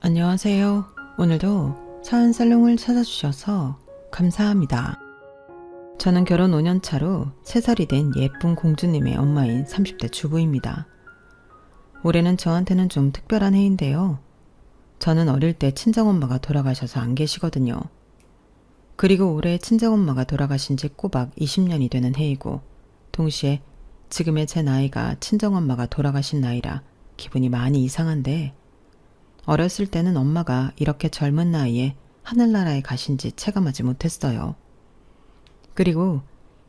안녕하세요. 오늘도 사은살롱을 찾아주셔서 감사합니다. 저는 결혼 5년 차로 3살이 된 예쁜 공주님의 엄마인 30대 주부입니다. 올해는 저한테는 좀 특별한 해인데요. 저는 어릴 때 친정엄마가 돌아가셔서 안 계시거든요. 그리고 올해 친정엄마가 돌아가신 지 꼬박 20년이 되는 해이고, 동시에 지금의 제 나이가 친정엄마가 돌아가신 나이라 기분이 많이 이상한데, 어렸을 때는 엄마가 이렇게 젊은 나이에 하늘나라에 가신지 체감하지 못했어요. 그리고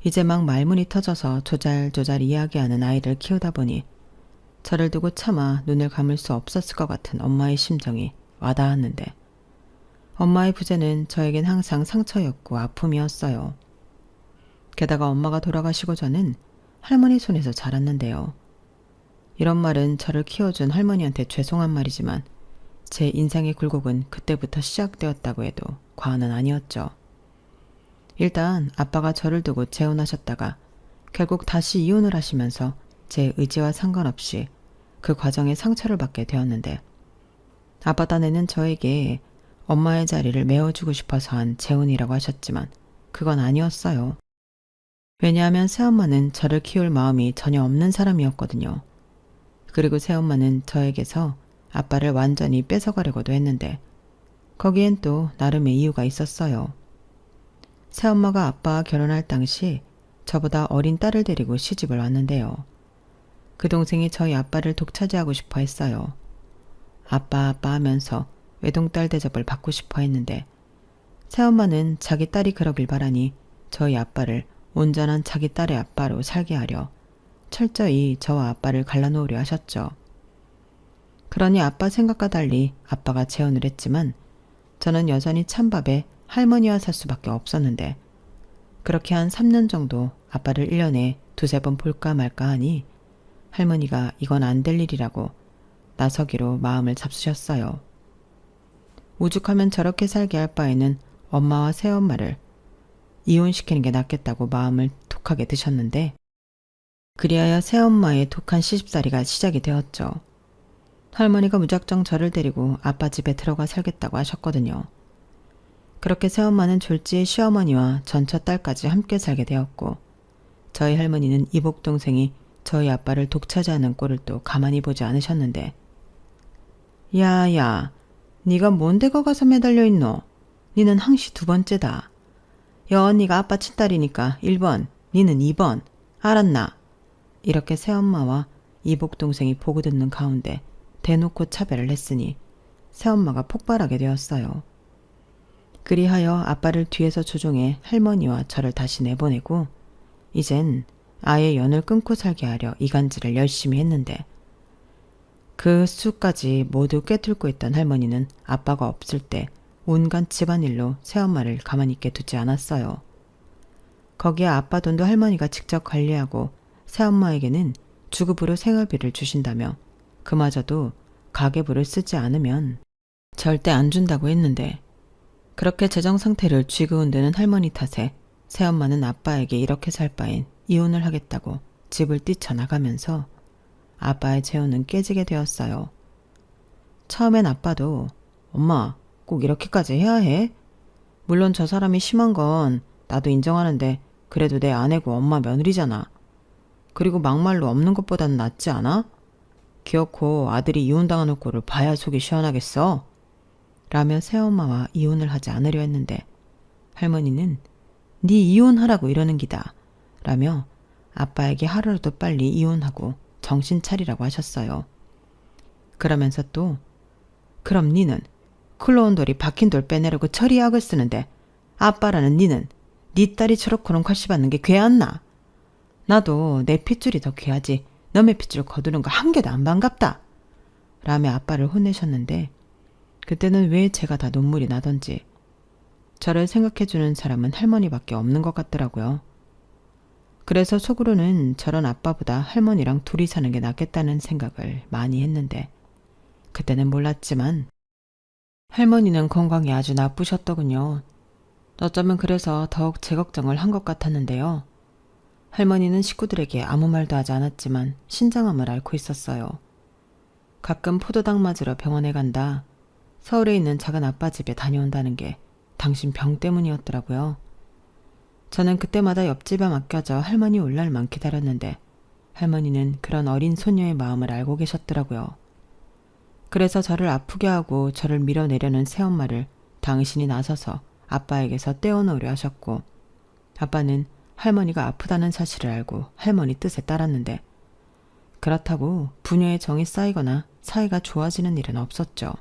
이제 막 말문이 터져서 조잘조잘 이야기하는 아이를 키우다 보니 저를 두고 차마 눈을 감을 수 없었을 것 같은 엄마의 심정이 와닿았는데, 엄마의 부재는 저에겐 항상 상처였고 아픔이었어요. 게다가 엄마가 돌아가시고 저는 할머니 손에서 자랐는데요. 이런 말은 저를 키워준 할머니한테 죄송한 말이지만 제 인생의 굴곡은 그때부터 시작되었다고 해도 과언은 아니었죠. 일단 아빠가 저를 두고 재혼하셨다가 결국 다시 이혼을 하시면서 제 의지와 상관없이 그 과정에 상처를 받게 되었는데, 아빠 딴에는 저에게 엄마의 자리를 메워주고 싶어서 한 재혼이라고 하셨지만 그건 아니었어요. 왜냐하면 새엄마는 저를 키울 마음이 전혀 없는 사람이었거든요. 그리고 새엄마는 저에게서 아빠를 완전히 뺏어가려고도 했는데 거기엔 또 나름의 이유가 있었어요. 새엄마가 아빠와 결혼할 당시 저보다 어린 딸을 데리고 시집을 왔는데요. 그 동생이 저희 아빠를 독차지하고 싶어 했어요. 아빠 하면서 외동딸 대접을 받고 싶어 했는데, 새엄마는 자기 딸이 그러길 바라니 저희 아빠를 온전한 자기 딸의 아빠로 살게 하려 철저히 저와 아빠를 갈라놓으려 하셨죠. 그러니 아빠 생각과 달리 아빠가 재혼을 했지만 저는 여전히 찬밥에 할머니와 살 수밖에 없었는데, 그렇게 한 3년 정도 아빠를 1년에 2-3번 볼까 말까 하니 할머니가 이건 안 될 일이라고 나서기로 마음을 잡수셨어요. 오죽하면 저렇게 살게 할 바에는 엄마와 새엄마를 이혼시키는 게 낫겠다고 마음을 독하게 드셨는데, 그리하여 새엄마의 독한 시집살이가 시작이 되었죠. 할머니가 무작정 저를 데리고 아빠 집에 들어가 살겠다고 하셨거든요. 그렇게 새엄마는 졸지에 시어머니와 전처 딸까지 함께 살게 되었고, 저희 할머니는 이복 동생이 저희 아빠를 독차지하는 꼴을 또 가만히 보지 않으셨는데, 야야, 네가 뭔데 거 가서 매달려 있노? 니는 항시 2번째다. 여 언니가 아빠 친딸이니까 1번, 니는 2번. 알았나? 이렇게 새엄마와 이복 동생이 보고 듣는 가운데 대놓고 차별을 했으니 새엄마가 폭발하게 되었어요. 그리하여 아빠를 뒤에서 조종해 할머니와 저를 다시 내보내고, 이젠 아예 연을 끊고 살게 하려 이간질을 열심히 했는데, 그 수까지 모두 꿰뚫고 있던 할머니는 아빠가 없을 때 온갖 집안일로 새엄마를 가만히 있게 두지 않았어요. 거기에 아빠 돈도 할머니가 직접 관리하고 새엄마에게는 주급으로 생활비를 주신다며 그마저도 가계부를 쓰지 않으면 절대 안 준다고 했는데, 그렇게 재정 상태를 쥐그흔드는 할머니 탓에 새엄마는 아빠에게 이렇게 살 바엔 이혼을 하겠다고 집을 뛰쳐나가면서 아빠의 재혼은 깨지게 되었어요. 처음엔 아빠도 엄마 꼭 이렇게까지 해야 해? 물론 저 사람이 심한 건 나도 인정하는데 그래도 내 아내고 엄마 며느리잖아. 그리고 막말로 없는 것보다는 낫지 않아? 기어코 아들이 이혼당하는 꼴을 봐야 속이 시원하겠어? 라며 새엄마와 이혼을 하지 않으려 했는데, 할머니는 네 이혼하라고 이러는 기다 라며 아빠에게 하루라도 빨리 이혼하고 정신 차리라고 하셨어요. 그러면서 또 그럼 니는 굴러온 돌이 박힌 돌 빼내려고 처리약을 쓰는데 아빠라는 니는 네 딸이 저렇게는 괄시받는 게 괴한나? 나도 내 핏줄이 더 귀하지 너의 핏줄 거두는 거 한 개도 안 반갑다 라며 아빠를 혼내셨는데, 그때는 왜 제가 다 눈물이 나던지 저를 생각해주는 사람은 할머니밖에 없는 것 같더라고요. 그래서 속으로는 저런 아빠보다 할머니랑 둘이 사는 게 낫겠다는 생각을 많이 했는데, 그때는 몰랐지만 할머니는 건강이 아주 나쁘셨더군요. 어쩌면 그래서 더욱 제 걱정을 한 것 같았는데요. 할머니는 식구들에게 아무 말도 하지 않았지만 신장암을 앓고 있었어요. 가끔 포도당 맞으러 병원에 간다. 서울에 있는 작은 아빠 집에 다녀온다는 게 당신 병 때문이었더라고요. 저는 그때마다 옆집에 맡겨져 할머니 올 날만 기다렸는데 할머니는 그런 어린 소녀의 마음을 알고 계셨더라고요. 그래서 저를 아프게 하고 저를 밀어내려는 새엄마를 당신이 나서서 아빠에게서 떼어놓으려 하셨고, 아빠는 할머니가 아프다는 사실을 알고 할머니 뜻에 따랐는데, 그렇다고 부녀의 정이 쌓이거나 사이가 좋아지는 일은 없었죠.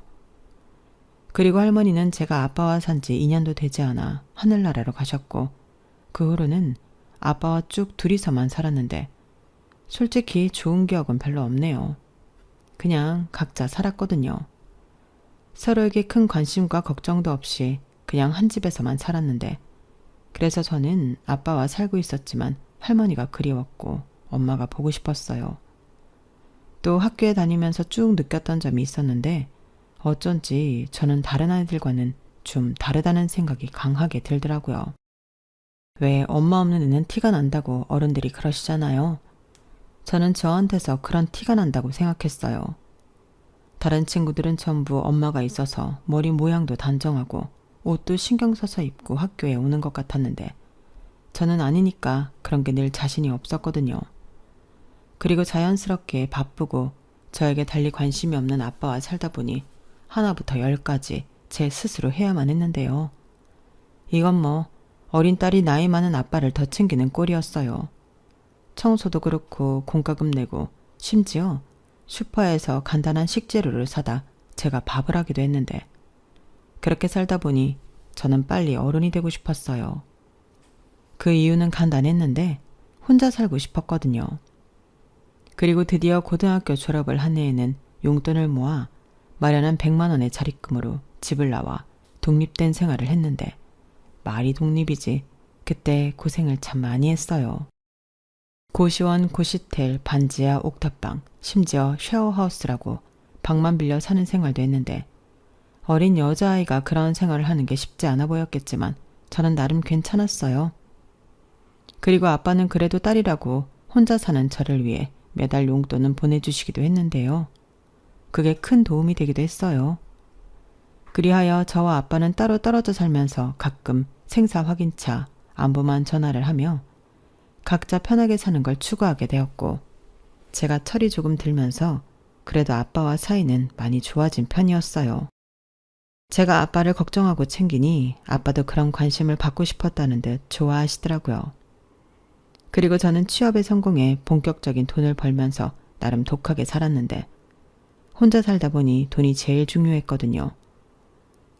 그리고 할머니는 제가 아빠와 산 지 2년도 되지 않아 하늘나라로 가셨고, 그 후로는 아빠와 쭉 둘이서만 살았는데 솔직히 좋은 기억은 별로 없네요. 그냥 각자 살았거든요. 서로에게 큰 관심과 걱정도 없이 그냥 한 집에서만 살았는데, 그래서 저는 아빠와 살고 있었지만 할머니가 그리웠고 엄마가 보고 싶었어요. 또 학교에 다니면서 쭉 느꼈던 점이 있었는데 어쩐지 저는 다른 아이들과는 좀 다르다는 생각이 강하게 들더라고요. 왜 엄마 없는 애는 티가 난다고 어른들이 그러시잖아요. 저는 저한테서 그런 티가 난다고 생각했어요. 다른 친구들은 전부 엄마가 있어서 머리 모양도 단정하고 옷도 신경 써서 입고 학교에 오는 것 같았는데 저는 아니니까 그런 게 늘 자신이 없었거든요. 그리고 자연스럽게 바쁘고 저에게 달리 관심이 없는 아빠와 살다 보니 하나부터 열까지 제 스스로 해야만 했는데요. 이건 뭐 어린 딸이 나이 많은 아빠를 더 챙기는 꼴이었어요. 청소도 그렇고 공과금 내고 심지어 슈퍼에서 간단한 식재료를 사다 제가 밥을 하기도 했는데, 그렇게 살다 보니 저는 빨리 어른이 되고 싶었어요. 그 이유는 간단했는데 혼자 살고 싶었거든요. 그리고 드디어 고등학교 졸업을 한 해에는 용돈을 모아 마련한 100만 원의 자립금으로 집을 나와 독립된 생활을 했는데, 말이 독립이지 그때 고생을 참 많이 했어요. 고시원, 고시텔, 반지하, 옥탑방, 심지어 쉐어하우스라고 방만 빌려 사는 생활도 했는데, 어린 여자아이가 그런 생활을 하는 게 쉽지 않아 보였겠지만 저는 나름 괜찮았어요. 그리고 아빠는 그래도 딸이라고 혼자 사는 저를 위해 매달 용돈은 보내주시기도 했는데요. 그게 큰 도움이 되기도 했어요. 그리하여 저와 아빠는 따로 떨어져 살면서 가끔 생사 확인차, 안부만 전화를 하며 각자 편하게 사는 걸 추구하게 되었고, 제가 철이 조금 들면서 그래도 아빠와 사이는 많이 좋아진 편이었어요. 제가 아빠를 걱정하고 챙기니 아빠도 그런 관심을 받고 싶었다는 듯 좋아하시더라고요. 그리고 저는 취업에 성공해 본격적인 돈을 벌면서 나름 독하게 살았는데, 혼자 살다 보니 돈이 제일 중요했거든요.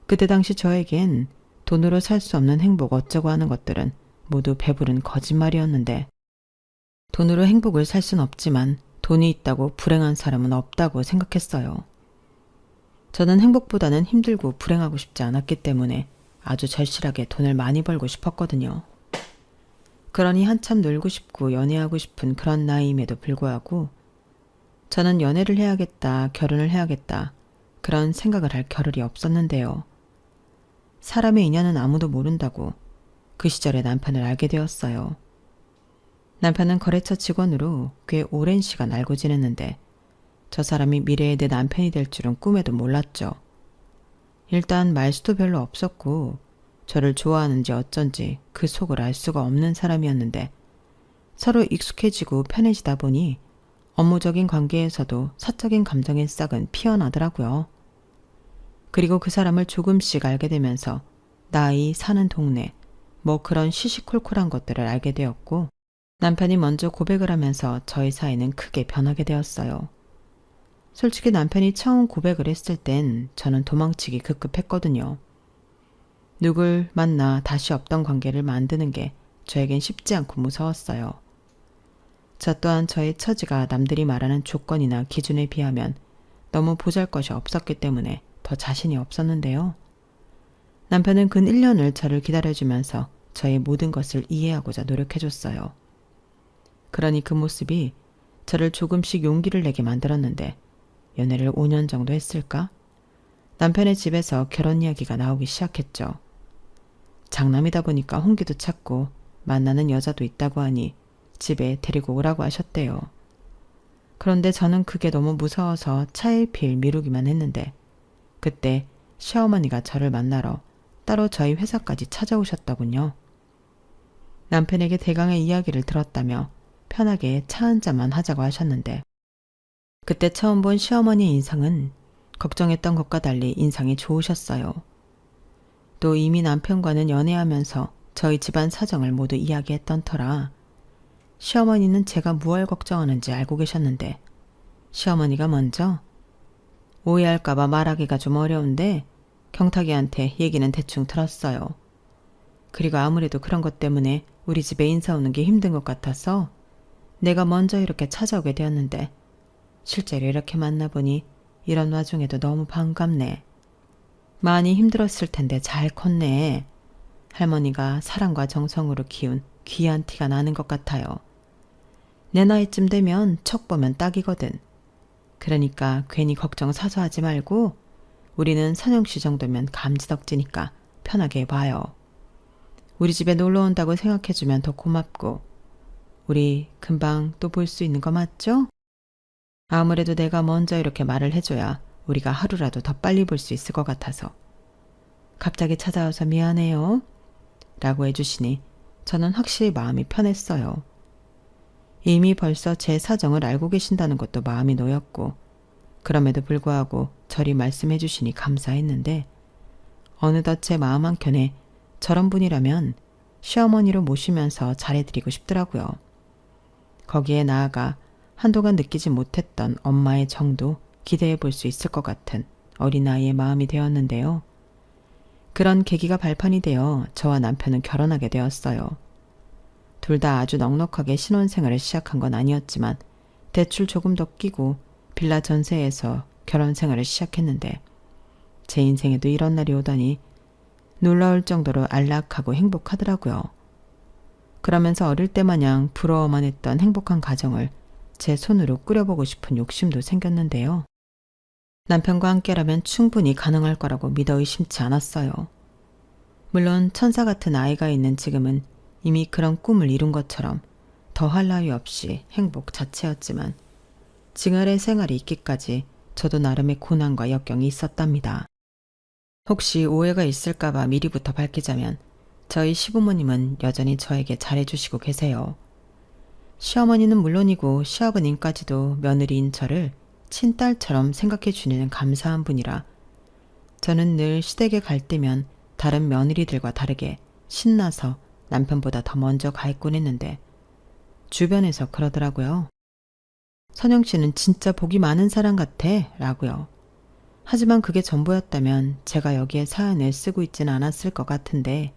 그때 당시 저에겐 돈으로 살 수 없는 행복 어쩌고 하는 것들은 모두 배부른 거짓말이었는데, 돈으로 행복을 살 순 없지만 돈이 있다고 불행한 사람은 없다고 생각했어요. 저는 행복보다는 힘들고 불행하고 싶지 않았기 때문에 아주 절실하게 돈을 많이 벌고 싶었거든요. 그러니 한참 놀고 싶고 연애하고 싶은 그런 나이임에도 불구하고 저는 연애를 해야겠다, 결혼을 해야겠다, 그런 생각을 할 겨를이 없었는데요. 사람의 인연은 아무도 모른다고 그 시절에 남편을 알게 되었어요. 남편은 거래처 직원으로 꽤 오랜 시간 알고 지냈는데 저 사람이 미래의 내 남편이 될 줄은 꿈에도 몰랐죠. 일단 말수도 별로 없었고 저를 좋아하는지 어쩐지 그 속을 알 수가 없는 사람이었는데, 서로 익숙해지고 편해지다 보니 업무적인 관계에서도 사적인 감정의 싹은 피어나더라고요. 그리고 그 사람을 조금씩 알게 되면서 나이, 사는 동네, 뭐 그런 시시콜콜한 것들을 알게 되었고, 남편이 먼저 고백을 하면서 저희 사이는 크게 변하게 되었어요. 솔직히 남편이 처음 고백을 했을 땐 저는 도망치기 급급했거든요. 누굴 만나 다시 없던 관계를 만드는 게 저에겐 쉽지 않고 무서웠어요. 저 또한 저의 처지가 남들이 말하는 조건이나 기준에 비하면 너무 보잘것이 없었기 때문에 더 자신이 없었는데요. 남편은 근 1년을 저를 기다려주면서 저의 모든 것을 이해하고자 노력해줬어요. 그러니 그 모습이 저를 조금씩 용기를 내게 만들었는데, 연애를 5년 정도 했을까? 남편의 집에서 결혼 이야기가 나오기 시작했죠. 장남이다 보니까 홍기도 찾고 만나는 여자도 있다고 하니 집에 데리고 오라고 하셨대요. 그런데 저는 그게 너무 무서워서 차일피일 미루기만 했는데, 그때 시어머니가 저를 만나러 따로 저희 회사까지 찾아오셨더군요. 남편에게 대강의 이야기를 들었다며 편하게 차 한잔만 하자고 하셨는데 그때 처음 본 시어머니의 인상은 걱정했던 것과 달리 인상이 좋으셨어요. 또 이미 남편과는 연애하면서 저희 집안 사정을 모두 이야기했던 터라 시어머니는 제가 무얼 걱정하는지 알고 계셨는데 시어머니가 먼저 오해할까봐 말하기가 좀 어려운데 경탁이한테 얘기는 대충 들었어요. 그리고 아무래도 그런 것 때문에 우리 집에 인사 오는 게 힘든 것 같아서 내가 먼저 이렇게 찾아오게 되었는데 실제로 이렇게 만나보니 이런 와중에도 너무 반갑네. 많이 힘들었을 텐데 잘 컸네. 할머니가 사랑과 정성으로 키운 귀한 티가 나는 것 같아요. 내 나이쯤 되면 척 보면 딱이거든. 그러니까 괜히 걱정 사서 하지 말고 우리는 선영씨 정도면 감지덕지니까 편하게 봐요. 우리 집에 놀러 온다고 생각해주면 더 고맙고 우리 금방 또 볼 수 있는 거 맞죠? 아무래도 내가 먼저 이렇게 말을 해줘야 우리가 하루라도 더 빨리 볼 수 있을 것 같아서 갑자기 찾아와서 미안해요 라고 해주시니 저는 확실히 마음이 편했어요. 이미 벌써 제 사정을 알고 계신다는 것도 마음이 놓였고 그럼에도 불구하고 저리 말씀해 주시니 감사했는데 어느덧 제 마음 한켠에 저런 분이라면 시어머니로 모시면서 잘해드리고 싶더라고요. 거기에 나아가 한동안 느끼지 못했던 엄마의 정도 기대해 볼 수 있을 것 같은 어린아이의 마음이 되었는데요. 그런 계기가 발판이 되어 저와 남편은 결혼하게 되었어요. 둘 다 아주 넉넉하게 신혼생활을 시작한 건 아니었지만 대출 조금 더 끼고 빌라 전세에서 결혼생활을 시작했는데 제 인생에도 이런 날이 오다니 놀라울 정도로 안락하고 행복하더라고요. 그러면서 어릴 때 마냥 부러워만 했던 행복한 가정을 제 손으로 꾸려보고 싶은 욕심도 생겼는데요. 남편과 함께라면 충분히 가능할 거라고 믿어 의심치 않았어요. 물론 천사 같은 아이가 있는 지금은 이미 그런 꿈을 이룬 것처럼 더할 나위 없이 행복 자체였지만 징할의 생활이 있기까지 저도 나름의 고난과 역경이 있었답니다. 혹시 오해가 있을까봐 미리부터 밝히자면 저희 시부모님은 여전히 저에게 잘해주시고 계세요. 시어머니는 물론이고 시아버님까지도 며느리인 저를 친딸처럼 생각해 주는 감사한 분이라 저는 늘 시댁에 갈 때면 다른 며느리들과 다르게 신나서 남편보다 더 먼저 가 있곤 했는데 주변에서 그러더라고요. 선영 씨는 진짜 복이 많은 사람 같아 라고요. 하지만 그게 전부였다면 제가 여기에 사연을 쓰고 있지는 않았을 것 같은데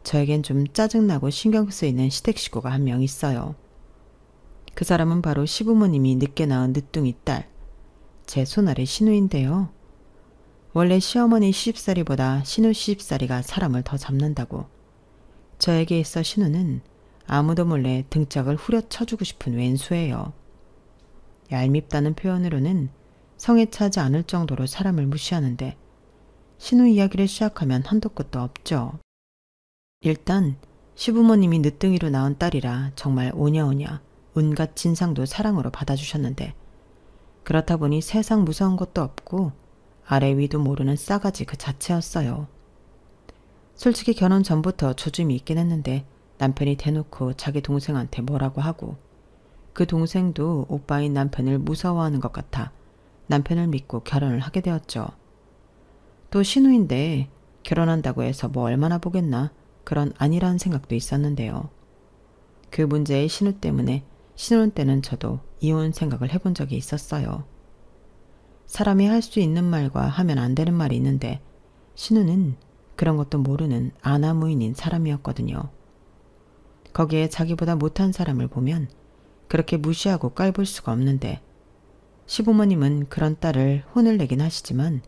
저에겐 좀 짜증나고 신경 쓰이는 시댁 식구가 한 명 있어요. 그 사람은 바로 시부모님이 늦게 낳은 늦둥이 딸, 제 손아래 신우인데요. 원래 시어머니 시집살이보다 신우 시집살이가 사람을 더 잡는다고. 저에게 있어 신우는 아무도 몰래 등짝을 후려쳐주고 싶은 왼수예요. 얄밉다는 표현으로는 성에 차지 않을 정도로 사람을 무시하는데 신우 이야기를 시작하면 한도 끝도 없죠. 일단 시부모님이 늦둥이로 낳은 딸이라 정말 오냐오냐 온갖 진상도 사랑으로 받아주셨는데 그렇다 보니 세상 무서운 것도 없고 아래 위도 모르는 싸가지 그 자체였어요. 솔직히 결혼 전부터 조짐이 있긴 했는데 남편이 대놓고 자기 동생한테 뭐라고 하고 그 동생도 오빠인 남편을 무서워하는 것 같아 남편을 믿고 결혼을 하게 되었죠. 또 신우인데 결혼한다고 해서 뭐 얼마나 보겠나 그런 아니라는 생각도 있었는데요. 그 문제의 신우 때문에 신혼 때는 저도 이혼 생각을 해본 적이 있었어요. 사람이 할 수 있는 말과 하면 안 되는 말이 있는데 신우는 그런 것도 모르는 아나무인인 사람이었거든요. 거기에 자기보다 못한 사람을 보면 그렇게 무시하고 깔볼 수가 없는데 시부모님은 그런 딸을 혼을 내긴 하시지만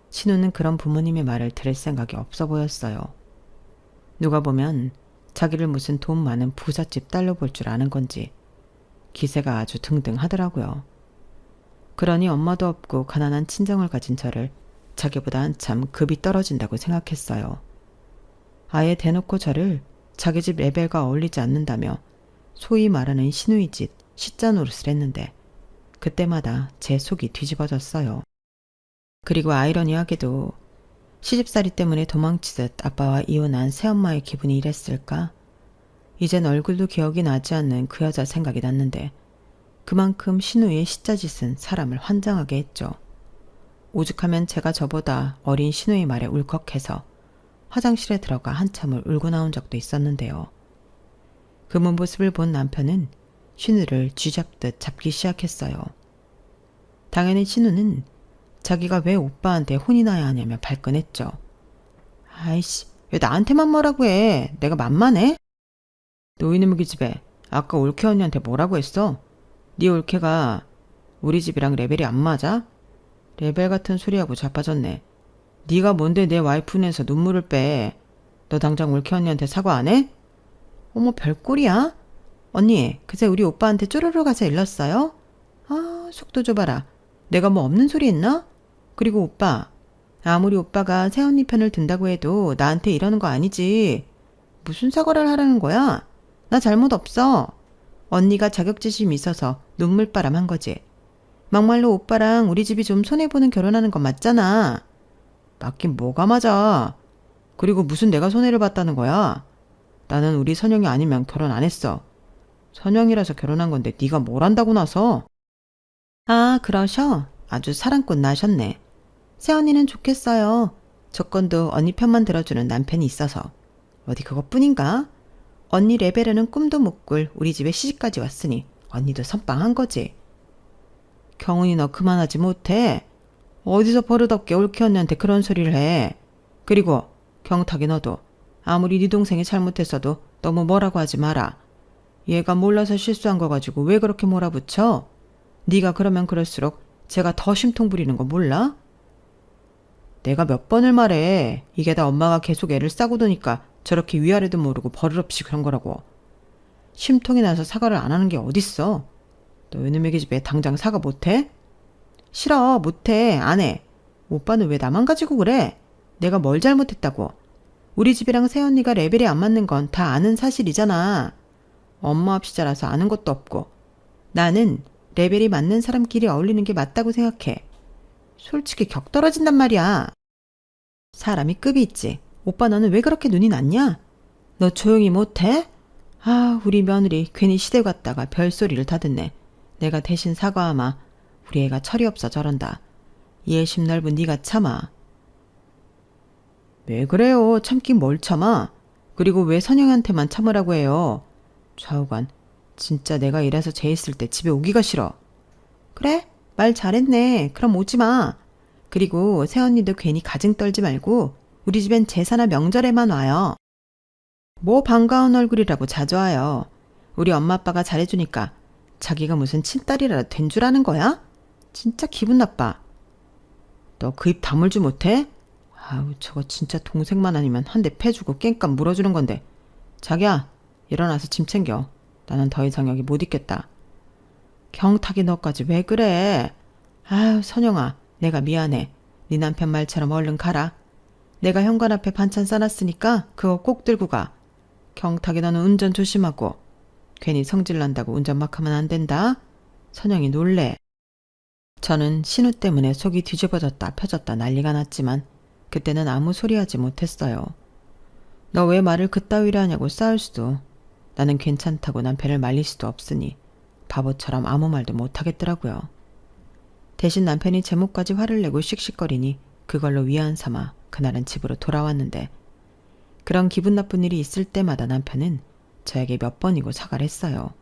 신우는 그런 부모님의 말을 들을 생각이 없어 보였어요. 누가 보면 자기를 무슨 돈 많은 부잣집 딸로 볼 줄 아는 건지 기세가 아주 등등하더라고요. 그러니 엄마도 없고 가난한 친정을 가진 저를 자기보다 한참 급이 떨어진다고 생각했어요. 아예 대놓고 저를 자기 집 레벨과 어울리지 않는다며 소위 말하는 신우이 짓 시자 노릇을 했는데 그때마다 제 속이 뒤집어졌어요. 그리고 아이러니하게도 시집살이 때문에 도망치듯 아빠와 이혼한 새엄마의 기분이 이랬을까? 이젠 얼굴도 기억이 나지 않는 그 여자 생각이 났는데 그만큼 신우의 시자짓은 사람을 환장하게 했죠. 오죽하면 제가 저보다 어린 신우의 말에 울컥해서 화장실에 들어가 한참을 울고 나온 적도 있었는데요. 그 모습을 본 남편은 신우를 쥐잡듯 잡기 시작했어요. 당연히 신우는 자기가 왜 오빠한테 혼이 나야 하냐며 발끈했죠. 아이씨, 왜 나한테만 뭐라고 해? 내가 만만해? 노인의 기집애, 아까 올케 언니한테 뭐라고 했어? 네 올케가 우리 집이랑 레벨이 안 맞아? 레벨 같은 소리하고 자빠졌네. 네가 뭔데 내 와이프 눈에서 눈물을 빼. 너 당장 올케 언니한테 사과 안 해? 어머, 별꼴이야? 언니, 그새 우리 오빠한테 쪼르르 가서 일렀어요? 아, 속도 줘봐라. 내가 뭐 없는 소리 했나? 그리고 오빠, 아무리 오빠가 새언니 편을 든다고 해도 나한테 이러는 거 아니지. 무슨 사과를 하라는 거야? 나 잘못 없어. 언니가 자격지심이 있어서 눈물바람 한 거지. 막말로 오빠랑 우리 집이 좀 손해보는 결혼하는 건 맞잖아. 맞긴 뭐가 맞아. 그리고 무슨 내가 손해를 봤다는 거야. 나는 우리 선영이 아니면 결혼 안 했어. 선영이라서 결혼한 건데 네가 뭘 한다고 나서. 아, 그러셔? 아주 사랑꾼 나셨네. 새언니는 좋겠어요. 조건도 언니 편만 들어주는 남편이 있어서. 어디 그것뿐인가? 언니 레벨에는 꿈도 못 꿀 우리 집에 시집까지 왔으니 언니도 선빵한 거지. 경훈이 너 그만하지 못해. 어디서 버릇없게 올케 언니한테 그런 소리를 해. 그리고 경탁이 너도 아무리 네 동생이 잘못했어도 너무 뭐라고 하지 마라. 얘가 몰라서 실수한 거 가지고 왜 그렇게 몰아붙여? 네가 그러면 그럴수록 제가 더 심통 부리는 거 몰라? 내가 몇 번을 말해. 이게 다 엄마가 계속 애를 싸고 도니까 저렇게 위아래도 모르고 버릇없이 그런 거라고. 심통이 나서 사과를 안 하는 게 어딨어. 너 이놈의 기집애 당장 사과 못해? 싫어, 못해, 안 해. 오빠는 왜 나만 가지고 그래? 내가 뭘 잘못했다고. 우리 집이랑 새언니가 레벨이 안 맞는 건 다 아는 사실이잖아. 엄마 없이 자라서 아는 것도 없고. 나는 레벨이 맞는 사람끼리 어울리는 게 맞다고 생각해. 솔직히 격 떨어진단 말이야. 사람이 급이 있지. 오빠 너는 왜 그렇게 눈이 났냐? 너 조용히 못해? 아, 우리 며느리 괜히 시댁 왔다가 별소리를 다 듣네. 내가 대신 사과하마. 우리 애가 철이 없어 저런다. 이해심 넓은 네가 참아. 왜 그래요? 참긴 뭘 참아? 그리고 왜 선영한테만 참으라고 해요? 좌우간, 진짜 내가 이래서 쟤 있을 때 집에 오기가 싫어. 그래? 말 잘했네. 그럼 오지 마. 그리고 새언니도 괜히 가증 떨지 말고 우리 집엔 제사나 명절에만 와요. 뭐 반가운 얼굴이라고 자주 와요. 우리 엄마 아빠가 잘해주니까 자기가 무슨 친딸이라 된 줄 아는 거야? 진짜 기분 나빠. 너 그 입 다물지 못해? 아우, 저거 진짜 동생만 아니면 한 대 패주고 깽값 물어주는 건데. 자기야, 일어나서 짐 챙겨. 나는 더 이상 여기 못 있겠다. 경탁이 너까지 왜 그래? 아유, 선영아, 내가 미안해. 네 남편 말처럼 얼른 가라. 내가 현관 앞에 반찬 싸놨으니까 그거 꼭 들고 가. 경탁이 너는 운전 조심하고. 괜히 성질난다고 운전 막 하면 안 된다. 선영이 놀래. 저는 신우 때문에 속이 뒤집어졌다 펴졌다 난리가 났지만 그때는 아무 소리 하지 못했어요. 너 왜 말을 그따위로 하냐고 싸울 수도, 나는 괜찮다고 남편을 말릴 수도 없으니 바보처럼 아무 말도 못하겠더라고요. 대신 남편이 제목까지 화를 내고 씩씩거리니 그걸로 위안 삼아 그날은 집으로 돌아왔는데, 그런 기분 나쁜 일이 있을 때마다 남편은 저에게 몇 번이고 사과를 했어요.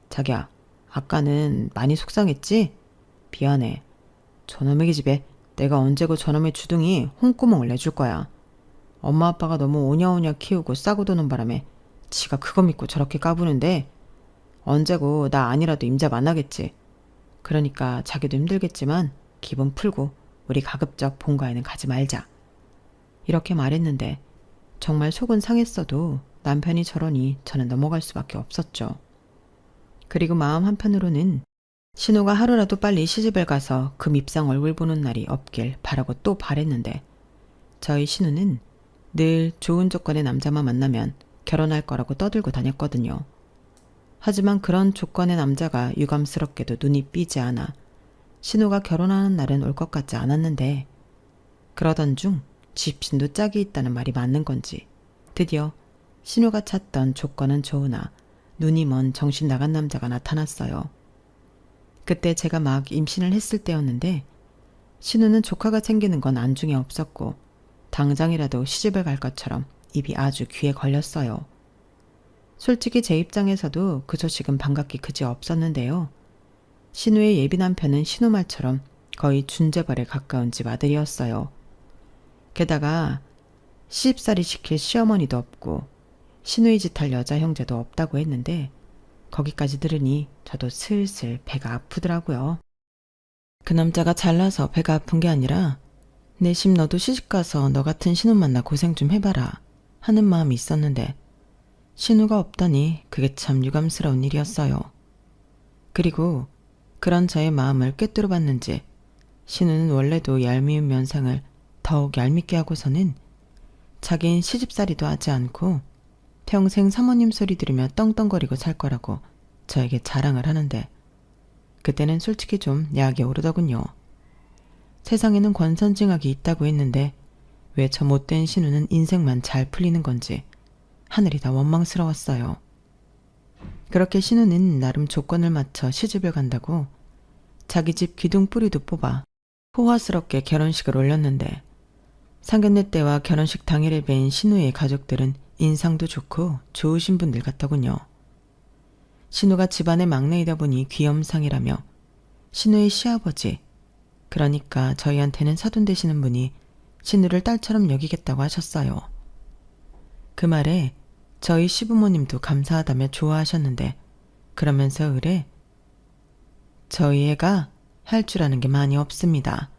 자기야, 아까는 많이 속상했지? 미안해. 저놈의 기집애, 내가 언제고 저놈의 주둥이 홍구멍을 내줄 거야. 엄마 아빠가 너무 오냐오냐 키우고 싸고 도는 바람에 지가 그거 믿고 저렇게 까부는데 언제고 나 아니라도 임자 만나겠지. 그러니까 자기도 힘들겠지만 기분 풀고 우리 가급적 본가에는 가지 말자. 이렇게 말했는데 정말 속은 상했어도 남편이 저러니 저는 넘어갈 수밖에 없었죠. 그리고 마음 한편으로는 신우가 하루라도 빨리 시집을 가서 그 밉상 얼굴 보는 날이 없길 바라고 또 바랬는데, 저희 신우는 늘 좋은 조건의 남자만 만나면 결혼할 거라고 떠들고 다녔거든요. 하지만 그런 조건의 남자가 유감스럽게도 눈이 삐지 않아 신우가 결혼하는 날은 올 것 같지 않았는데, 그러던 중 집신도 짝이 있다는 말이 맞는 건지 드디어 신우가 찾던 조건은 좋으나 눈이 먼 정신 나간 남자가 나타났어요. 그때 제가 막 임신을 했을 때였는데 신우는 조카가 생기는 건 안중에 없었고 당장이라도 시집을 갈 것처럼 입이 아주 귀에 걸렸어요. 솔직히 제 입장에서도 그 소식은 반갑기 그지 없었는데요. 신우의 예비 남편은 신우 말처럼 거의 준재벌에 가까운 집 아들이었어요. 게다가 시집살이 시킬 시어머니도 없고 신우의 짓할 여자 형제도 없다고 했는데 거기까지 들으니 저도 슬슬 배가 아프더라고요. 그 남자가 잘나서 배가 아픈 게 아니라 내심 너도 시집가서 너 같은 신우 만나 고생 좀 해봐라 하는 마음이 있었는데 신우가 없다니 그게 참 유감스러운 일이었어요. 그리고 그런 저의 마음을 꿰뚫어 봤는지 신우는 원래도 얄미운 면상을 더욱 얄밉게 하고서는 자긴 시집살이도 하지 않고 평생 사모님 소리 들으며 떵떵거리고 살 거라고 저에게 자랑을 하는데 그때는 솔직히 좀 약이 오르더군요. 세상에는 권선징악이 있다고 했는데 왜 저 못된 신우는 인생만 잘 풀리는 건지 하늘이 다 원망스러웠어요. 그렇게 신우는 나름 조건을 맞춰 시집을 간다고 자기 집 기둥 뿌리도 뽑아 호화스럽게 결혼식을 올렸는데 상견례 때와 결혼식 당일에 뵌 신우의 가족들은 인상도 좋고 좋으신 분들 같더군요. 신우가 집안의 막내이다 보니 귀염상이라며 신우의 시아버지, 그러니까 저희한테는 사돈 되시는 분이 신우를 딸처럼 여기겠다고 하셨어요. 그 말에 저희 시부모님도 감사하다며 좋아하셨는데 그러면서 의뢰 저희 애가 할 줄 아는 게 많이 없습니다.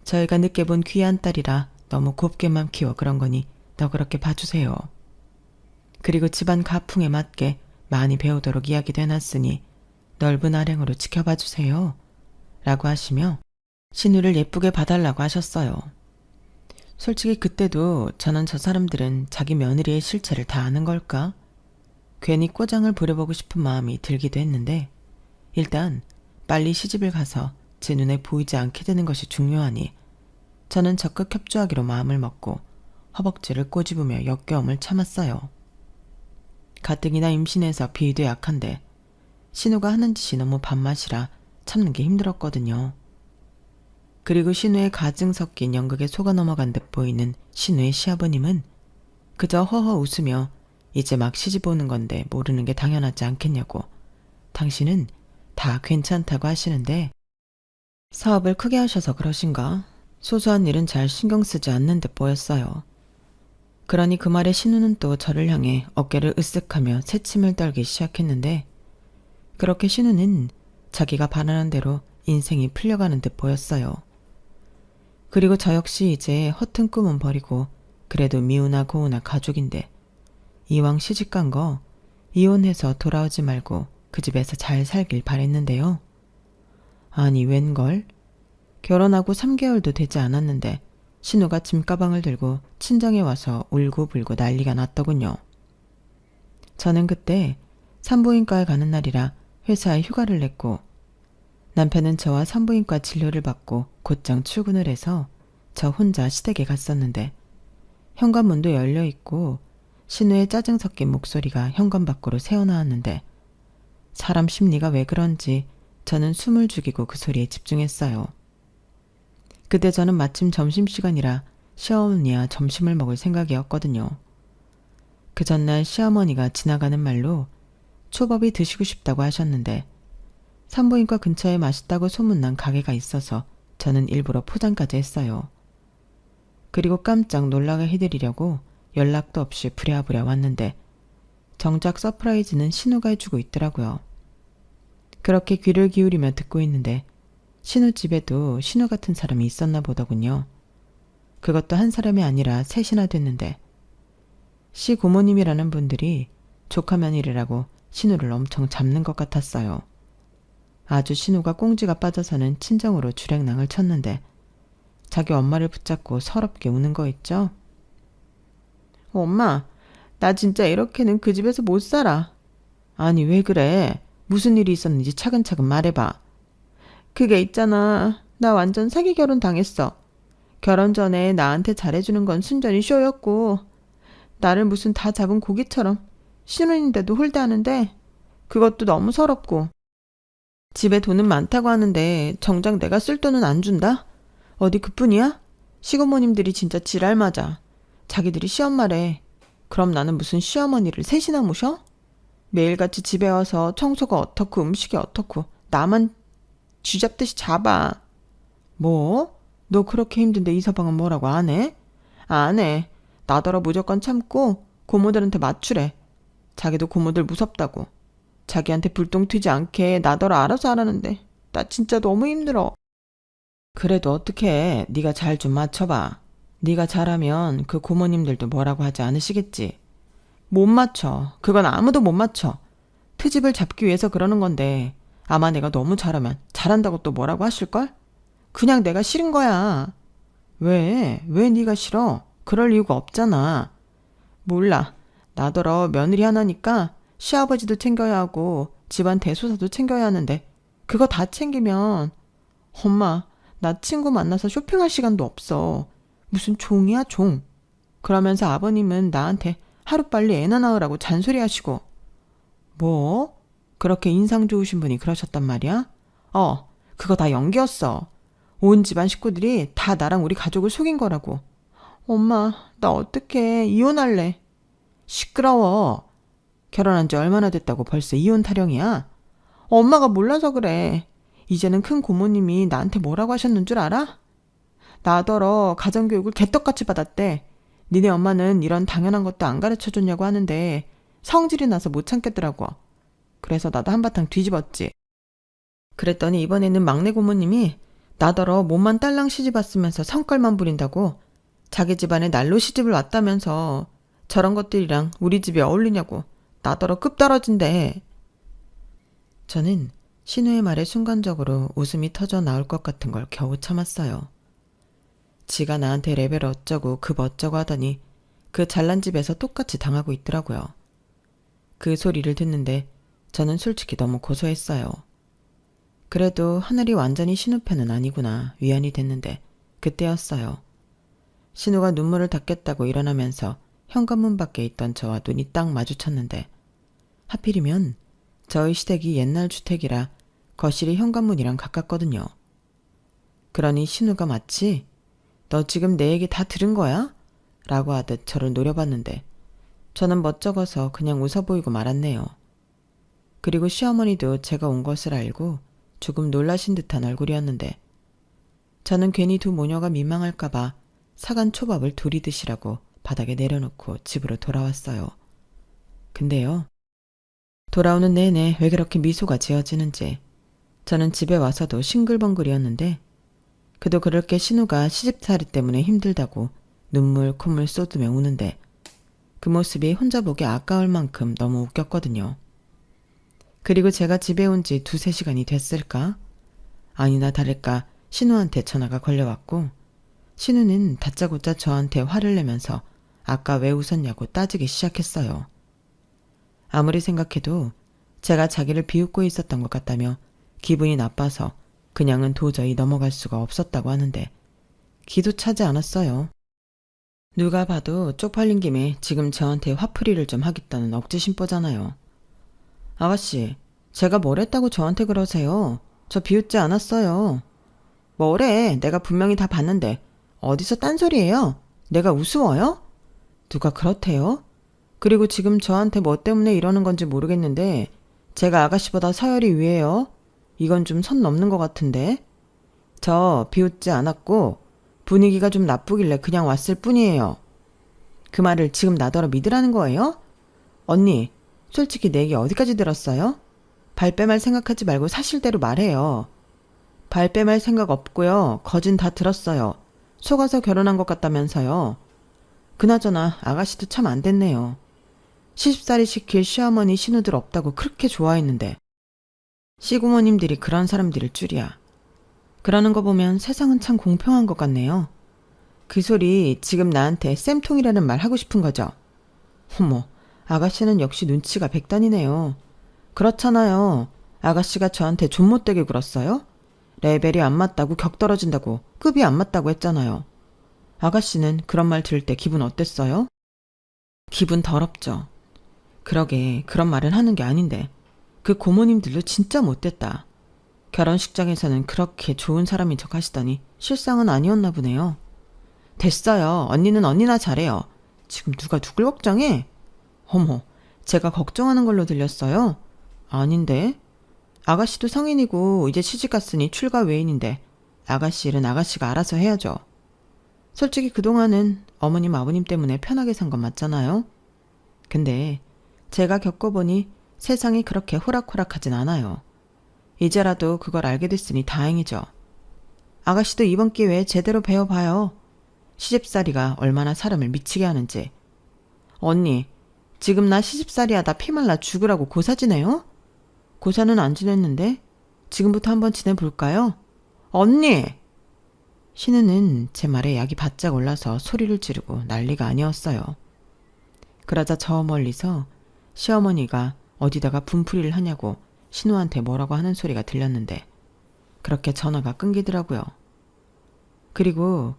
저희가 늦게 본 귀한 딸이라 너무 곱게만 키워 그런 거니 너 그렇게 봐주세요. 그리고 집안 가풍에 맞게 많이 배우도록 이야기도 해놨으니 넓은 아량으로 지켜봐 주세요. 라고 하시며 신우를 예쁘게 봐달라고 하셨어요. 솔직히 그때도 저는 저 사람들은 자기 며느리의 실체를 다 아는 걸까? 괜히 꼬장을 부려보고 싶은 마음이 들기도 했는데 일단 빨리 시집을 가서 제 눈에 보이지 않게 되는 것이 중요하니 저는 적극 협조하기로 마음을 먹고 허벅지를 꼬집으며 역겨움을 참았어요. 가뜩이나 임신해서 비위도 약한데 신우가 하는 짓이 너무 밥맛이라 참는 게 힘들었거든요. 그리고 신우의 가증 섞인 연극에 속아 넘어간 듯 보이는 신우의 시아버님은 그저 허허 웃으며 이제 막 시집 오는 건데 모르는 게 당연하지 않겠냐고 당신은 다 괜찮다고 하시는데 사업을 크게 하셔서 그러신가? 소소한 일은 잘 신경 쓰지 않는 듯 보였어요. 그러니 그 말에 신우는 또 저를 향해 어깨를 으쓱하며 새침을 떨기 시작했는데 그렇게 신우는 자기가 바라는 대로 인생이 풀려가는 듯 보였어요. 그리고 저 역시 이제 허튼 꿈은 버리고 그래도 미우나 고우나 가족인데 이왕 시집간 거 이혼해서 돌아오지 말고 그 집에서 잘 살길 바랬는데요. 아니 웬걸? 결혼하고 3개월도 되지 않았는데 신우가 짐가방을 들고 친정에 와서 울고불고 난리가 났더군요. 저는 그때 산부인과에 가는 날이라 회사에 휴가를 냈고 남편은 저와 산부인과 진료를 받고 곧장 출근을 해서 저 혼자 시댁에 갔었는데 현관문도 열려있고 신우의 짜증 섞인 목소리가 현관 밖으로 새어나왔는데 사람 심리가 왜 그런지 저는 숨을 죽이고 그 소리에 집중했어요. 그때 저는 마침 점심시간이라 시어머니와 점심을 먹을 생각이었거든요. 그 전날 시어머니가 지나가는 말로 초밥이 드시고 싶다고 하셨는데 산부인과 근처에 맛있다고 소문난 가게가 있어서 저는 일부러 포장까지 했어요. 그리고 깜짝 놀라게 해드리려고 연락도 없이 부랴부랴 왔는데 정작 서프라이즈는 신우가 해주고 있더라고요. 그렇게 귀를 기울이며 듣고 있는데 신우 집에도 신우 같은 사람이 있었나 보더군요. 그것도 한 사람이 아니라 셋이나 됐는데 시 고모님이라는 분들이 조카 며느리라고 신우를 엄청 잡는 것 같았어요. 아주 신우가 꽁지가 빠져서는 친정으로 주랭랑을 쳤는데 자기 엄마를 붙잡고 서럽게 우는 거 있죠? 엄마, 나 진짜 이렇게는 그 집에서 못 살아. 아니 왜 그래? 무슨 일이 있었는지 차근차근 말해봐. 그게 있잖아. 나 완전 사기 결혼 당했어. 결혼 전에 나한테 잘해주는 건 순전히 쇼였고 나를 무슨 다 잡은 고기처럼 신혼인데도 홀대하는데 그것도 너무 서럽고 집에 돈은 많다고 하는데 정작 내가 쓸 돈은 안 준다? 어디 그뿐이야? 시고모님들이 진짜 지랄 맞아. 자기들이 시엄마래. 그럼 나는 무슨 시어머니를 셋이나 모셔? 매일같이 집에 와서 청소가 어떻고 음식이 어떻고 나만 쥐잡듯이 잡아. 뭐? 너 그렇게 힘든데 이 서방은 뭐라고 안 해? 안 해. 나더러 무조건 참고 고모들한테 맞추래. 자기도 고모들 무섭다고. 자기한테 불똥 튀지 않게 나더러 알아서 하라는데 나 진짜 너무 힘들어. 그래도 어떡해. 네가 잘 좀 맞춰봐. 네가 잘하면 그 고모님들도 뭐라고 하지 않으시겠지. 못 맞춰. 그건 아무도 못 맞춰. 트집을 잡기 위해서 그러는 건데 아마 내가 너무 잘하면 잘한다고 또 뭐라고 하실걸? 그냥 내가 싫은 거야. 왜? 왜 네가 싫어? 그럴 이유가 없잖아. 몰라. 나더러 며느리 하나니까 시아버지도 챙겨야 하고 집안 대소사도 챙겨야 하는데 그거 다 챙기면 엄마 나 친구 만나서 쇼핑할 시간도 없어. 무슨 종이야 종. 그러면서 아버님은 나한테 하루빨리 애나 낳으라고 잔소리하시고. 뭐? 그렇게 인상 좋으신 분이 그러셨단 말이야? 그거 다 연기였어. 온 집안 식구들이 다 나랑 우리 가족을 속인 거라고. 엄마 나 어떡해. 이혼할래. 시끄러워. 결혼한 지 얼마나 됐다고 벌써 이혼 타령이야? 엄마가 몰라서 그래. 이제는 큰 고모님이 나한테 뭐라고 하셨는 줄 알아? 나더러 가정교육을 개떡같이 받았대. 니네 엄마는 이런 당연한 것도 안 가르쳐줬냐고 하는데 성질이 나서 못 참겠더라고. 그래서 나도 한바탕 뒤집었지. 그랬더니 이번에는 막내 고모님이 나더러 몸만 딸랑 시집 왔으면서 성깔만 부린다고 자기 집안에 날로 시집을 왔다면서 저런 것들이랑 우리 집이 어울리냐고 나더러 급 떨어진대. 저는 신우의 말에 순간적으로 웃음이 터져 나올 것 같은 걸 겨우 참았어요. 지가 나한테 레벨 어쩌고 급 어쩌고 하더니 그 잘난 집에서 똑같이 당하고 있더라고요. 그 소리를 듣는데 저는 솔직히 너무 고소했어요. 그래도 하늘이 완전히 신우 편은 아니구나 위안이 됐는데 그때였어요. 신우가 눈물을 닦겠다고 일어나면서 현관문 밖에 있던 저와 눈이 딱 마주쳤는데 하필이면 저의 시댁이 옛날 주택이라 거실이 현관문이랑 가깝거든요. 그러니 신우가 마치 너 지금 내 얘기 다 들은 거야? 라고 하듯 저를 노려봤는데 저는 멋쩍어서 그냥 웃어 보이고 말았네요. 그리고 시어머니도 제가 온 것을 알고 조금 놀라신 듯한 얼굴이었는데 저는 괜히 두 모녀가 민망할까봐 사간 초밥을 둘이 드시라고 바닥에 내려놓고 집으로 돌아왔어요. 근데요. 돌아오는 내내 왜 그렇게 미소가 지어지는지 저는 집에 와서도 싱글벙글이었는데 그도 그럴 게 신우가 시집살이 때문에 힘들다고 눈물 콧물 쏟으며 우는데 그 모습이 혼자 보기 아까울 만큼 너무 웃겼거든요. 그리고 제가 집에 온 지 2-3시간이 됐을까? 아니나 다를까 신우한테 전화가 걸려왔고 신우는 다짜고짜 저한테 화를 내면서 아까 왜 웃었냐고 따지기 시작했어요. 아무리 생각해도 제가 자기를 비웃고 있었던 것 같다며 기분이 나빠서 그냥은 도저히 넘어갈 수가 없었다고 하는데 기도 차지 않았어요. 누가 봐도 쪽팔린 김에 지금 저한테 화풀이를 좀 하겠다는 억지 심보잖아요. 아가씨, 제가 뭘 했다고 저한테 그러세요? 저 비웃지 않았어요. 뭐래? 내가 분명히 다 봤는데 어디서 딴소리예요? 내가 우스워요? 누가 그렇대요? 그리고 지금 저한테 뭐 때문에 이러는 건지 모르겠는데 제가 아가씨보다 서열이 위에요? 이건 좀 선 넘는 것 같은데? 저 비웃지 않았고 분위기가 좀 나쁘길래 그냥 왔을 뿐이에요. 그 말을 지금 나더러 믿으라는 거예요? 언니, 솔직히 내 얘기 어디까지 들었어요? 발뺌할 생각하지 말고 사실대로 말해요. 발뺌할 생각 없고요. 거진 다 들었어요. 속아서 결혼한 것 같다면서요. 그나저나 아가씨도 참 안 됐네요. 시집살이 시킬 시어머니 신우들 없다고 그렇게 좋아했는데 시구모님들이 그런 사람들일 줄이야. 그러는 거 보면 세상은 참 공평한 것 같네요. 그 소리 지금 나한테 쌤통이라는 말 하고 싶은 거죠? 어머, 아가씨는 역시 눈치가 백단이네요. 그렇잖아요. 아가씨가 저한테 좀 못되게 굴었어요? 레벨이 안 맞다고 격 떨어진다고 급이 안 맞다고 했잖아요. 아가씨는 그런 말 들을 때 기분 어땠어요? 기분 더럽죠. 그러게 그런 말은 하는 게 아닌데 그 고모님들도 진짜 못됐다. 결혼식장에서는 그렇게 좋은 사람인 척 하시더니 실상은 아니었나 보네요. 됐어요. 언니는 언니나 잘해요. 지금 누가 누굴 걱정해? 어머, 제가 걱정하는 걸로 들렸어요? 아닌데. 아가씨도 성인이고 이제 시집갔으니 출가 외인인데 아가씨 일은 아가씨가 알아서 해야죠. 솔직히 그동안은 어머님 아버님 때문에 편하게 산 건 맞잖아요. 근데 제가 겪어보니 세상이 그렇게 호락호락하진 않아요. 이제라도 그걸 알게 됐으니 다행이죠. 아가씨도 이번 기회에 제대로 배워봐요. 시집살이가 얼마나 사람을 미치게 하는지. 언니, 지금 나 시집살이 하다 피말라 죽으라고 고사 지내요? 고사는 안 지냈는데 지금부터 한번 지내볼까요? 언니! 신우는 제 말에 약이 바짝 올라서 소리를 지르고 난리가 아니었어요. 그러자 저 멀리서 시어머니가 어디다가 분풀이를 하냐고 신우한테 뭐라고 하는 소리가 들렸는데 그렇게 전화가 끊기더라고요. 그리고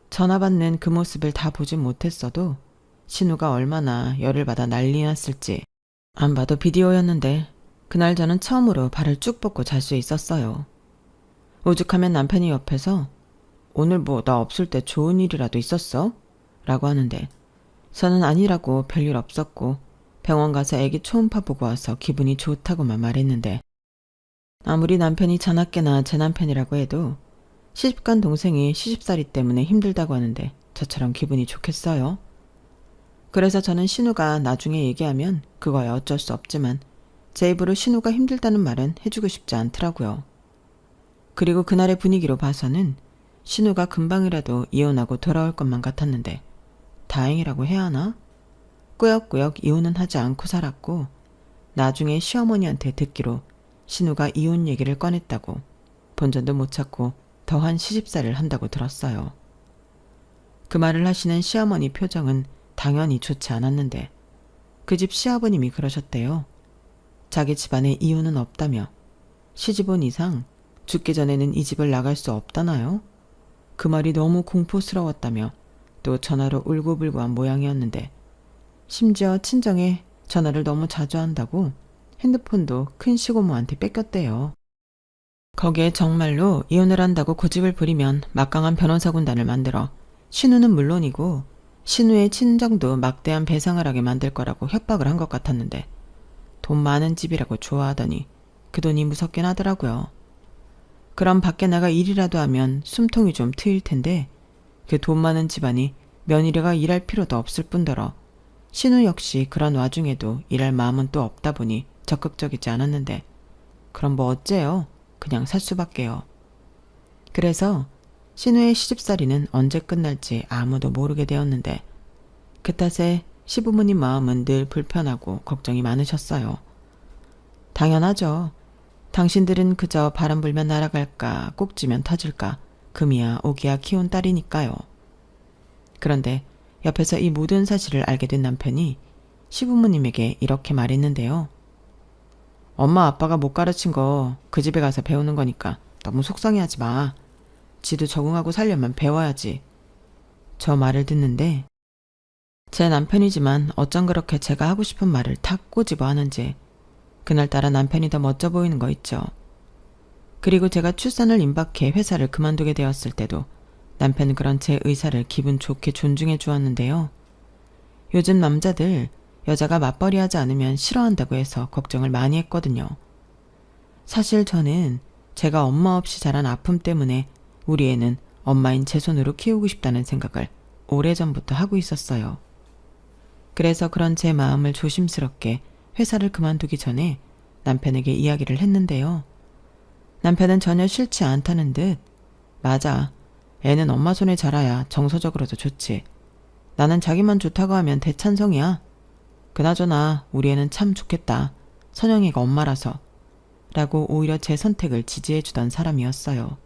전화 받는 그 모습을 다 보진 못했어도 신우가 얼마나 열을 받아 난리 났을지 안 봐도 비디오였는데 그날 저는 처음으로 발을 쭉 뻗고 잘 수 있었어요. 오죽하면 남편이 옆에서 오늘 뭐 나 없을 때 좋은 일이라도 있었어? 라고 하는데 저는 아니라고 별일 없었고 병원 가서 애기 초음파 보고 와서 기분이 좋다고만 말했는데 아무리 남편이 자나깨나 제 남편이라고 해도 시집간 동생이 시집살이 때문에 힘들다고 하는데 저처럼 기분이 좋겠어요? 그래서 저는 신우가 나중에 얘기하면 그거야 어쩔 수 없지만 제 입으로 신우가 힘들다는 말은 해주고 싶지 않더라고요. 그리고 그날의 분위기로 봐서는 신우가 금방이라도 이혼하고 돌아올 것만 같았는데 다행이라고 해야 하나? 꾸역꾸역 이혼은 하지 않고 살았고 나중에 시어머니한테 듣기로 신우가 이혼 얘기를 꺼냈다고 본전도 못 찾고 더한 시집살이를 한다고 들었어요. 그 말을 하시는 시어머니 표정은 당연히 좋지 않았는데 그 집 시아버님이 그러셨대요. 자기 집안에 이혼은 없다며 시집 온 이상 죽기 전에는 이 집을 나갈 수 없다나요? 그 말이 너무 공포스러웠다며 또 전화로 울고불고한 모양이었는데 심지어 친정에 전화를 너무 자주 한다고 핸드폰도 큰 시고모한테 뺏겼대요. 거기에 정말로 이혼을 한다고 고집을 부리면 막강한 변호사 군단을 만들어 신우는 물론이고 신우의 친정도 막대한 배상을 하게 만들 거라고 협박을 한 것 같았는데 돈 많은 집이라고 좋아하더니 그 돈이 무섭긴 하더라고요. 그럼 밖에 나가 일이라도 하면 숨통이 좀 트일 텐데 그 돈 많은 집안이 며느리가 일할 필요도 없을 뿐더러 신우 역시 그런 와중에도 일할 마음은 또 없다 보니 적극적이지 않았는데 그럼 뭐 어째요? 그냥 살 수밖에요. 그래서 신우의 시집살이는 언제 끝날지 아무도 모르게 되었는데 그 탓에 시부모님 마음은 늘 불편하고 걱정이 많으셨어요. 당연하죠. 당신들은 그저 바람 불면 날아갈까 꼭지면 터질까 금이야 오기야 키운 딸이니까요. 그런데 옆에서 이 모든 사실을 알게 된 남편이 시부모님에게 이렇게 말했는데요. 엄마 아빠가 못 가르친 거 그 집에 가서 배우는 거니까 너무 속상해하지 마. 지도 적응하고 살려면 배워야지. 저 말을 듣는데 제 남편이지만 어쩜 그렇게 제가 하고 싶은 말을 탁 꼬집어 하는지 그날따라 남편이 더 멋져 보이는 거 있죠. 그리고 제가 출산을 임박해 회사를 그만두게 되었을 때도 남편은 그런 제 의사를 기분 좋게 존중해 주었는데요. 요즘 남자들 여자가 맞벌이하지 않으면 싫어한다고 해서 걱정을 많이 했거든요. 사실 저는 제가 엄마 없이 자란 아픔 때문에 우리 애는 엄마인 제 손으로 키우고 싶다는 생각을 오래전부터 하고 있었어요. 그래서 그런 제 마음을 조심스럽게 회사를 그만두기 전에 남편에게 이야기를 했는데요. 남편은 전혀 싫지 않다는 듯 맞아. 애는 엄마 손에 자라야 정서적으로도 좋지. 나는 자기만 좋다고 하면 대찬성이야. 그나저나 우리 애는 참 좋겠다. 선영이가 엄마라서. 라고 오히려 제 선택을 지지해 주던 사람이었어요.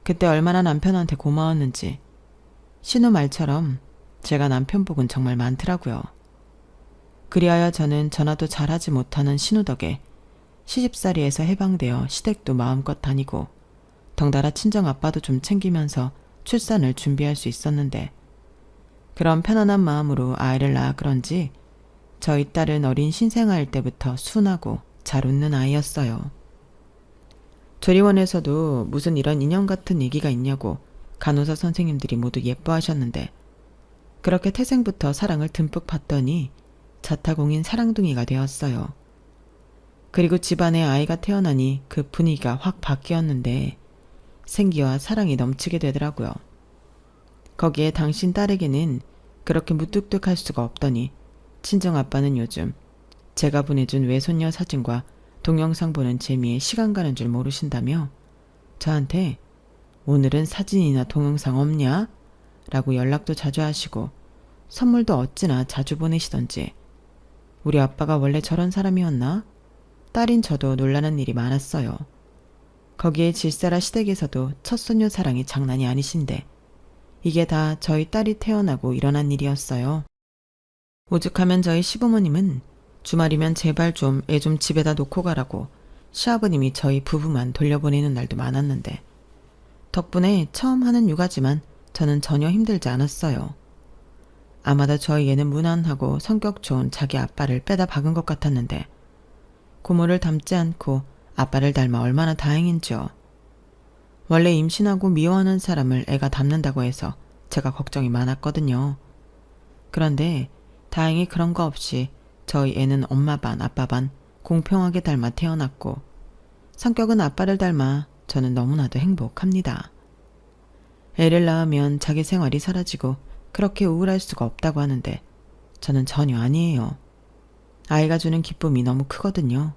그때 얼마나 남편한테 고마웠는지 신우 말처럼 제가 남편 복은 정말 많더라고요. 그리하여 저는 전화도 잘하지 못하는 신우 덕에 시집살이에서 해방되어 시댁도 마음껏 다니고 덩달아 친정 아빠도 좀 챙기면서 출산을 준비할 수 있었는데 그런 편안한 마음으로 아이를 낳아 그런지 저희 딸은 어린 신생아일 때부터 순하고 잘 웃는 아이였어요. 조리원에서도 무슨 이런 인형 같은 얘기가 있냐고 간호사 선생님들이 모두 예뻐하셨는데 그렇게 태생부터 사랑을 듬뿍 받더니 자타공인 사랑둥이가 되었어요. 그리고 집안에 아이가 태어나니 그 분위기가 확 바뀌었는데 생기와 사랑이 넘치게 되더라고요. 거기에 당신 딸에게는 그렇게 무뚝뚝할 수가 없더니 친정아빠는 요즘 제가 보내준 외손녀 사진과 동영상 보는 재미에 시간 가는 줄 모르신다며 저한테 오늘은 사진이나 동영상 없냐? 라고 연락도 자주 하시고 선물도 어찌나 자주 보내시던지 우리 아빠가 원래 저런 사람이었나? 딸인 저도 놀라는 일이 많았어요. 거기에 질세라 시댁에서도 첫손녀 사랑이 장난이 아니신데 이게 다 저희 딸이 태어나고 일어난 일이었어요. 오죽하면 저희 시부모님은 주말이면 제발 좀 애 좀 집에다 놓고 가라고 시아버님이 저희 부부만 돌려보내는 날도 많았는데 덕분에 처음 하는 육아지만 저는 전혀 힘들지 않았어요. 아마도 저희 애는 무난하고 성격 좋은 자기 아빠를 빼다 박은 것 같았는데 고모를 닮지 않고 아빠를 닮아 얼마나 다행인지요. 원래 임신하고 미워하는 사람을 애가 닮는다고 해서 제가 걱정이 많았거든요. 그런데 다행히 그런 거 없이 저희 애는 엄마 반 아빠 반 공평하게 닮아 태어났고 성격은 아빠를 닮아 저는 너무나도 행복합니다. 애를 낳으면 자기 생활이 사라지고 그렇게 우울할 수가 없다고 하는데 저는 전혀 아니에요. 아이가 주는 기쁨이 너무 크거든요.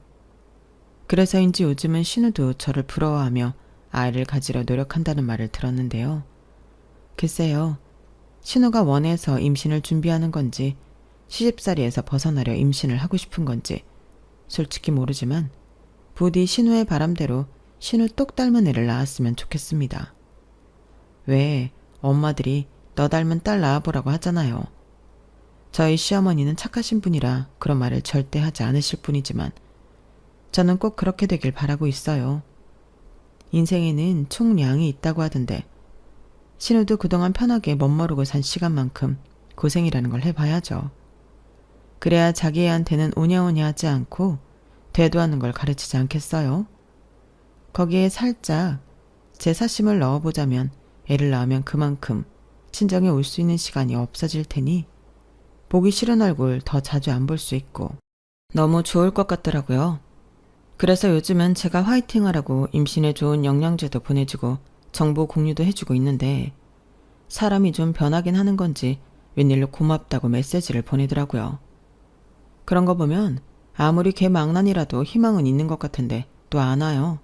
그래서인지 요즘은 신우도 저를 부러워하며 아이를 가지려 노력한다는 말을 들었는데요. 글쎄요. 신우가 원해서 임신을 준비하는 건지 시집살이에서 벗어나려 임신을 하고 싶은 건지 솔직히 모르지만 부디 신우의 바람대로 신우 똑 닮은 애를 낳았으면 좋겠습니다. 왜 엄마들이 너 닮은 딸 낳아보라고 하잖아요. 저희 시어머니는 착하신 분이라 그런 말을 절대 하지 않으실 뿐이지만 저는 꼭 그렇게 되길 바라고 있어요. 인생에는 총량이 있다고 하던데 신우도 그동안 편하게 멋모르고 산 시간만큼 고생이라는 걸 해봐야죠. 그래야 자기 애한테는 오냐오냐 하지 않고 대도하는 걸 가르치지 않겠어요? 거기에 살짝 제 사심을 넣어보자면 애를 낳으면 그만큼 친정에 올 수 있는 시간이 없어질 테니 보기 싫은 얼굴 더 자주 안 볼 수 있고 너무 좋을 것 같더라고요. 그래서 요즘은 제가 화이팅하라고 임신에 좋은 영양제도 보내주고 정보 공유도 해주고 있는데 사람이 좀 변하긴 하는 건지 웬일로 고맙다고 메시지를 보내더라고요. 그런 거 보면 아무리 개망난이라도 희망은 있는 것 같은데 또 안 와요.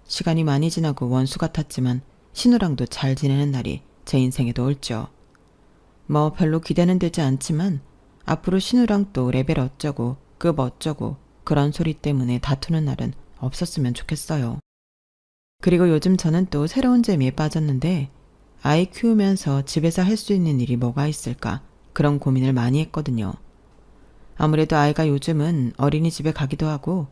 시간이 많이 지나고 원수 같았지만 신우랑도 잘 지내는 날이 제 인생에도 올죠. 뭐 별로 기대는 되지 않지만 앞으로 신우랑 또 레벨 어쩌고 급 어쩌고 그런 소리 때문에 다투는 날은 없었으면 좋겠어요. 그리고 요즘 저는 또 새로운 재미에 빠졌는데 아이 키우면서 집에서 할 수 있는 일이 뭐가 있을까 그런 고민을 많이 했거든요. 아무래도 아이가 요즘은 어린이집에 가기도 하고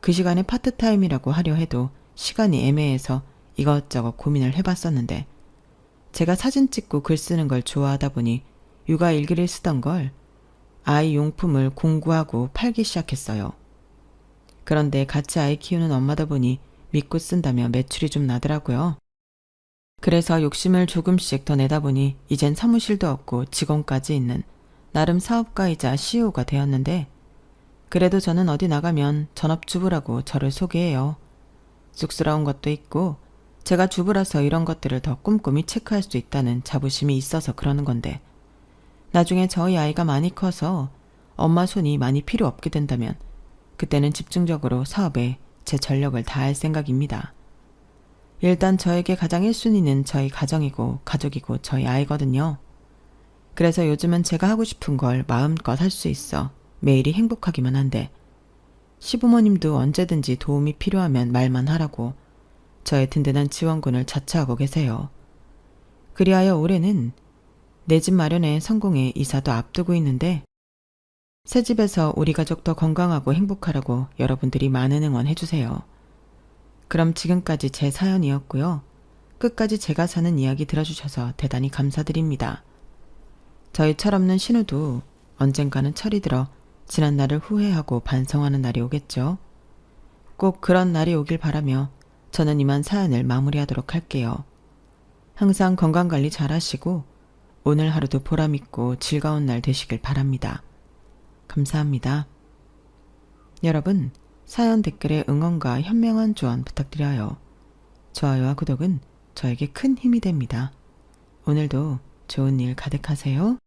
그 시간에 파트타임이라고 하려 해도 시간이 애매해서 이것저것 고민을 해봤었는데 제가 사진 찍고 글 쓰는 걸 좋아하다 보니 육아 일기를 쓰던 걸 아이 용품을 공구하고 팔기 시작했어요. 그런데 같이 아이 키우는 엄마다 보니 믿고 쓴다며 매출이 좀 나더라고요. 그래서 욕심을 조금씩 더 내다 보니 이젠 사무실도 없고 직원까지 있는 나름 사업가이자 CEO가 되었는데 그래도 저는 어디 나가면 전업주부라고 저를 소개해요. 쑥스러운 것도 있고 제가 주부라서 이런 것들을 더 꼼꼼히 체크할 수 있다는 자부심이 있어서 그러는 건데 나중에 저희 아이가 많이 커서 엄마 손이 많이 필요 없게 된다면 그때는 집중적으로 사업에 제 전력을 다할 생각입니다. 일단 저에게 가장 1순위는 저희 가정이고 가족이고 저희 아이거든요. 그래서 요즘은 제가 하고 싶은 걸 마음껏 할 수 있어 매일이 행복하기만 한데 시부모님도 언제든지 도움이 필요하면 말만 하라고 저의 든든한 지원군을 자처하고 계세요. 그리하여 올해는 내 집 마련에 성공해 이사도 앞두고 있는데 새 집에서 우리 가족 더 건강하고 행복하라고 여러분들이 많은 응원해 주세요. 그럼 지금까지 제 사연이었고요. 끝까지 제가 사는 이야기 들어주셔서 대단히 감사드립니다. 저희 철없는 신우도 언젠가는 철이 들어 지난 날을 후회하고 반성하는 날이 오겠죠. 꼭 그런 날이 오길 바라며 저는 이만 사연을 마무리하도록 할게요. 항상 건강관리 잘 하시고 오늘 하루도 보람있고 즐거운 날 되시길 바랍니다. 감사합니다. 여러분, 사연 댓글에 응원과 현명한 조언 부탁드려요. 좋아요와 구독은 저에게 큰 힘이 됩니다. 오늘도 좋은 일 가득하세요.